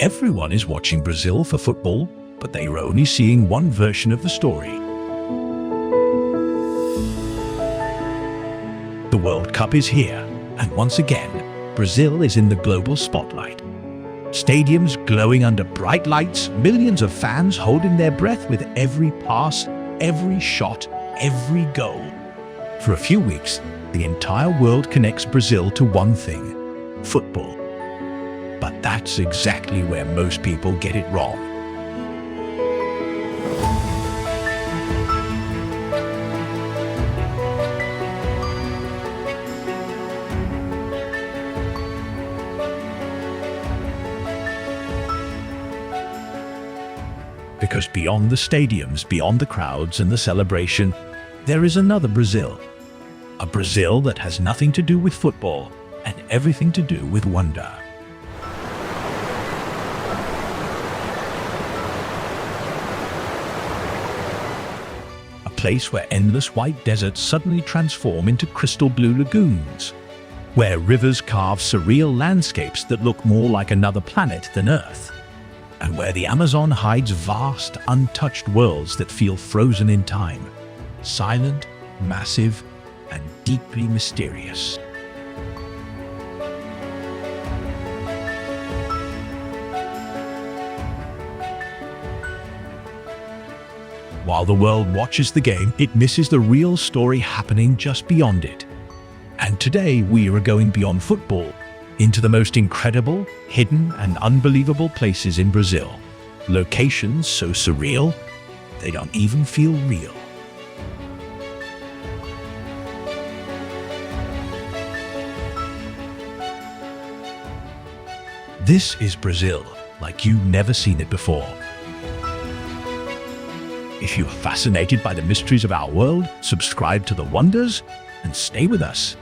Everyone is watching Brazil for football, but they are only seeing one version of the story. The World Cup is here, and once again, Brazil is in the global spotlight. Stadiums glowing under bright lights, millions of fans holding their breath with every pass, every shot, every goal. For a few weeks, the entire world connects Brazil to one thing: football. But that's exactly where most people get it wrong. Because beyond the stadiums, beyond the crowds and the celebration, there is another Brazil. A Brazil that has nothing to do with football and everything to do with wonder. A place where endless white deserts suddenly transform into crystal blue lagoons, where rivers carve surreal landscapes that look more like another planet than Earth, and where the Amazon hides vast, untouched worlds that feel frozen in time, silent, massive, and deeply mysterious. While the world watches the game, it misses the real story happening just beyond it. And today we are going beyond football, into the most incredible, hidden, and unbelievable places in Brazil. Locations so surreal, they don't even feel real. This is Brazil, like you've never seen it before. If you are fascinated by the mysteries of our world, subscribe to The Wonders and stay with us,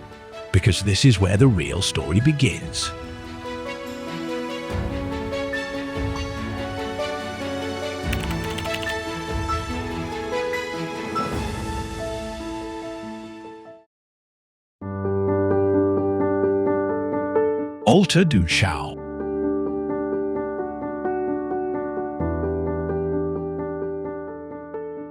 because this is where the real story begins. Alto do Chão.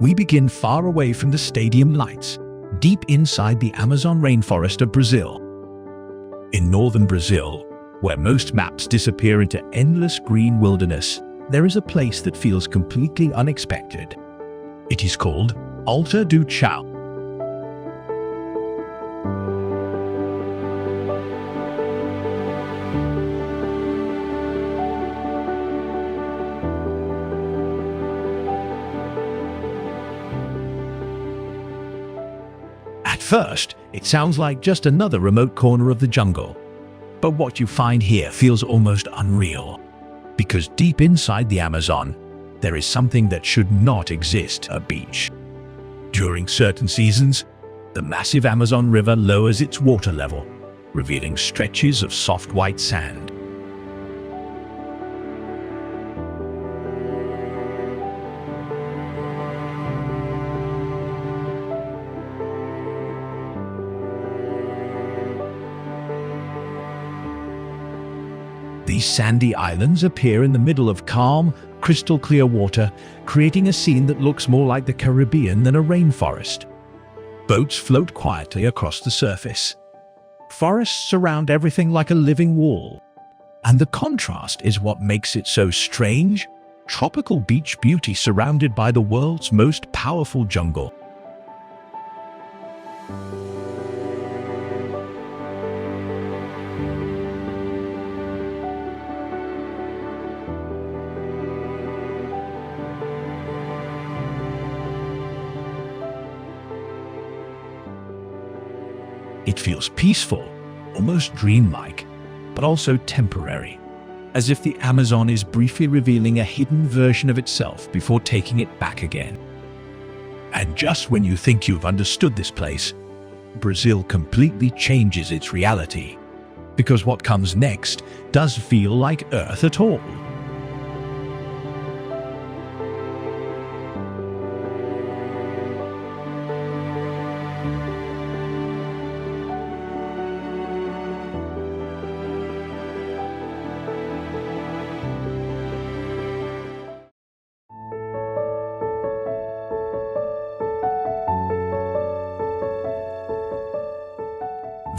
We begin far away from the stadium lights, deep inside the Amazon rainforest of Brazil. In northern Brazil, where most maps disappear into endless green wilderness, there is a place that feels completely unexpected. It is called Alto do Chão. At first, it sounds like just another remote corner of the jungle. But what you find here feels almost unreal. Because deep inside the Amazon, there is something that should not exist: a beach. During certain seasons, the massive Amazon River lowers its water level, revealing stretches of soft white sand. These sandy islands appear in the middle of calm, crystal-clear water, creating a scene that looks more like the Caribbean than a rainforest. Boats float quietly across the surface. Forests surround everything like a living wall. And the contrast is what makes it so strange: tropical beach beauty surrounded by the world's most powerful jungle. It feels peaceful, almost dreamlike, but also temporary, as if the Amazon is briefly revealing a hidden version of itself before taking it back again. And just when you think you've understood this place, Brazil completely changes its reality, because what comes next does feel like Earth at all.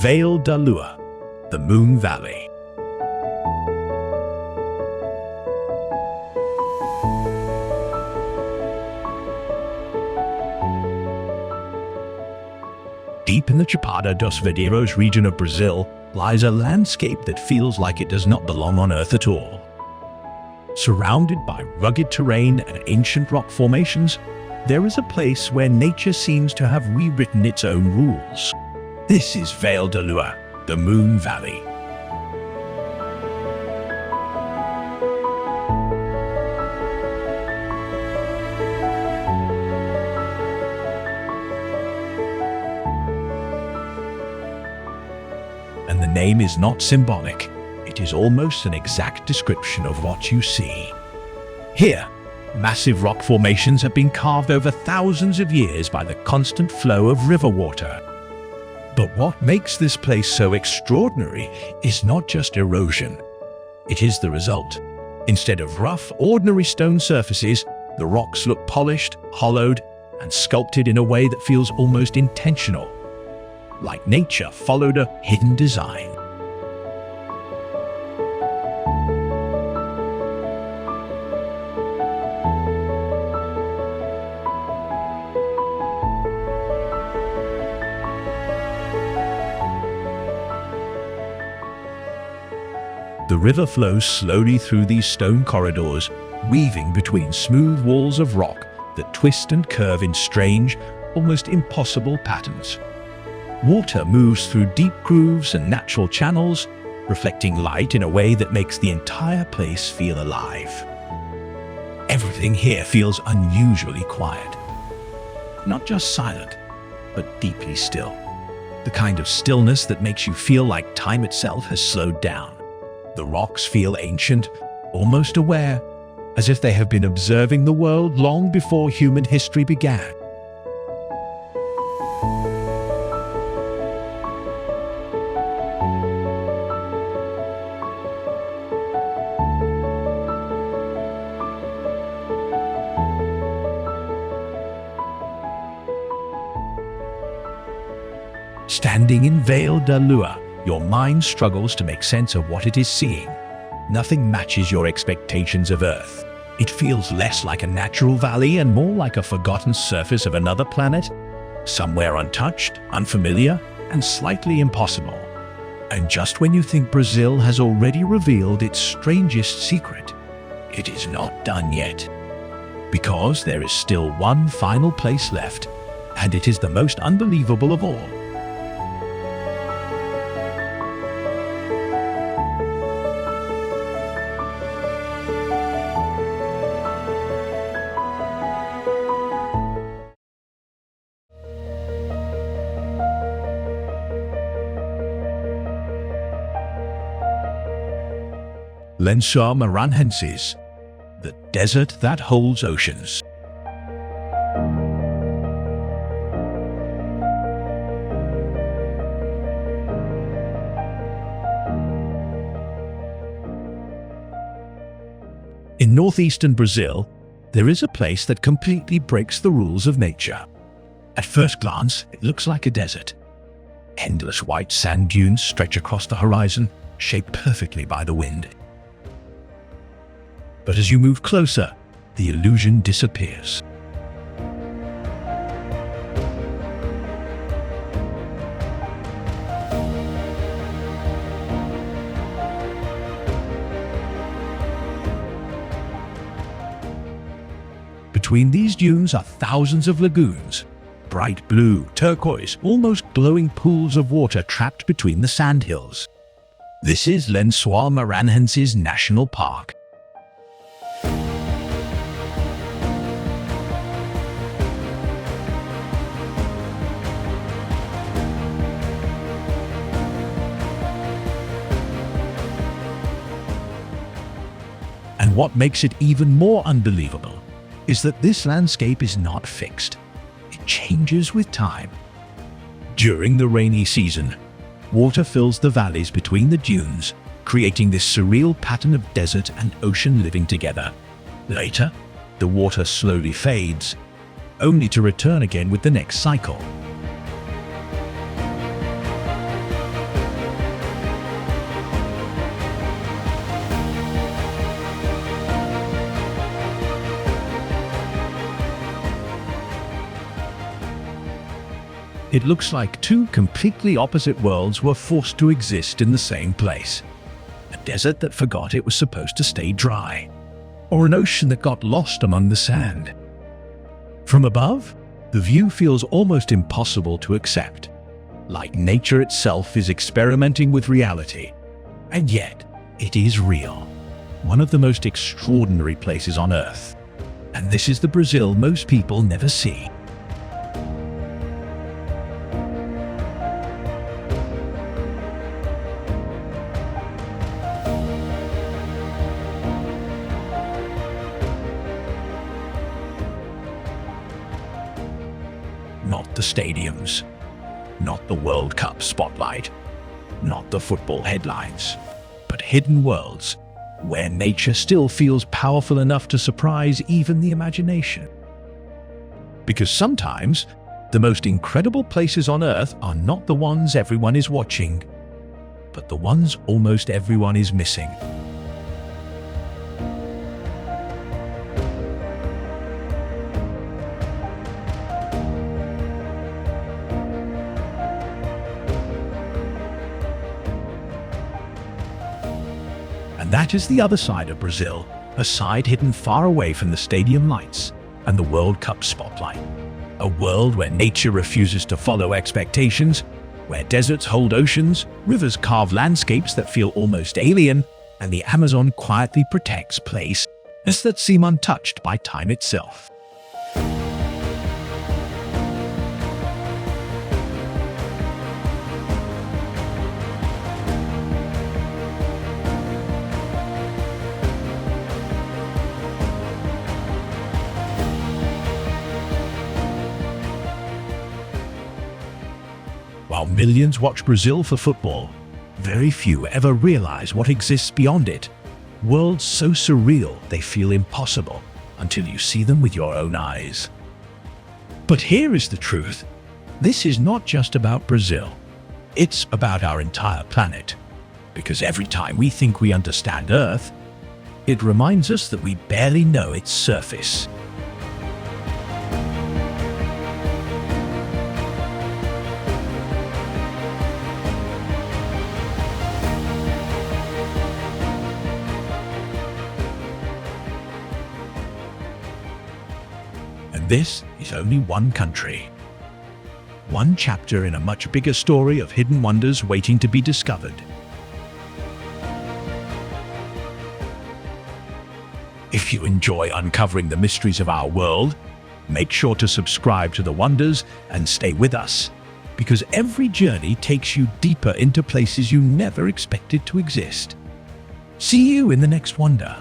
Vale d'Alua, the Moon Valley. Deep in the Chapada dos Veadeiros region of Brazil lies a landscape that feels like it does not belong on Earth at all. Surrounded by rugged terrain and ancient rock formations, there is a place where nature seems to have rewritten its own rules. This is Vale d'Alua, the Moon Valley. And the name is not symbolic. It is almost an exact description of what you see. Here, massive rock formations have been carved over thousands of years by the constant flow of river water. But what makes this place so extraordinary is not just erosion. It is the result. Instead of rough, ordinary stone surfaces, the rocks look polished, hollowed, and sculpted in a way that feels almost intentional, like nature followed a hidden design. The river flows slowly through these stone corridors, weaving between smooth walls of rock that twist and curve in strange, almost impossible patterns. Water moves through deep grooves and natural channels, reflecting light in a way that makes the entire place feel alive. Everything here feels unusually quiet. Not just silent, but deeply still. The kind of stillness that makes you feel like time itself has slowed down. The rocks feel ancient, almost aware, as if they have been observing the world long before human history began. Standing in Vale d'Alua, your mind struggles to make sense of what it is seeing. Nothing matches your expectations of Earth. It feels less like a natural valley and more like a forgotten surface of another planet, somewhere untouched, unfamiliar, and slightly impossible. And just when you think Brazil has already revealed its strangest secret, it is not done yet. Because there is still one final place left, and it is the most unbelievable of all. Lençol Maranhenses, the desert that holds oceans. In northeastern Brazil, there is a place that completely breaks the rules of nature. At first glance, it looks like a desert. Endless white sand dunes stretch across the horizon, shaped perfectly by the wind. But as you move closer, the illusion disappears. Between these dunes are thousands of lagoons, bright blue, turquoise, almost glowing pools of water trapped between the sandhills. This is Lençol Maranhenses National Park. And what makes it even more unbelievable is that this landscape is not fixed. It changes with time. During the rainy season, water fills the valleys between the dunes, creating this surreal pattern of desert and ocean living together. Later, the water slowly fades, only to return again with the next cycle. It looks like two completely opposite worlds were forced to exist in the same place. A desert that forgot it was supposed to stay dry, or an ocean that got lost among the sand. From above, the view feels almost impossible to accept, like nature itself is experimenting with reality. And yet, it is real. One of the most extraordinary places on Earth. And this is the Brazil most people never see. Not the stadiums, not the World Cup spotlight, not the football headlines, but hidden worlds where nature still feels powerful enough to surprise even the imagination. Because sometimes, the most incredible places on Earth are not the ones everyone is watching, but the ones almost everyone is missing. And that is the other side of Brazil, a side hidden far away from the stadium lights and the World Cup spotlight. A world where nature refuses to follow expectations, where deserts hold oceans, rivers carve landscapes that feel almost alien, and the Amazon quietly protects places that seem untouched by time itself. While millions watch Brazil for football, very few ever realize what exists beyond it. Worlds so surreal they feel impossible until you see them with your own eyes. But here is the truth. This is not just about Brazil. It's about our entire planet. Because every time we think we understand Earth, it reminds us that we barely know its surface. And this is only one country. One chapter in a much bigger story of hidden wonders waiting to be discovered. If you enjoy uncovering the mysteries of our world, make sure to subscribe to The Wonders and stay with us, because every journey takes you deeper into places you never expected to exist. See you in the next wonder.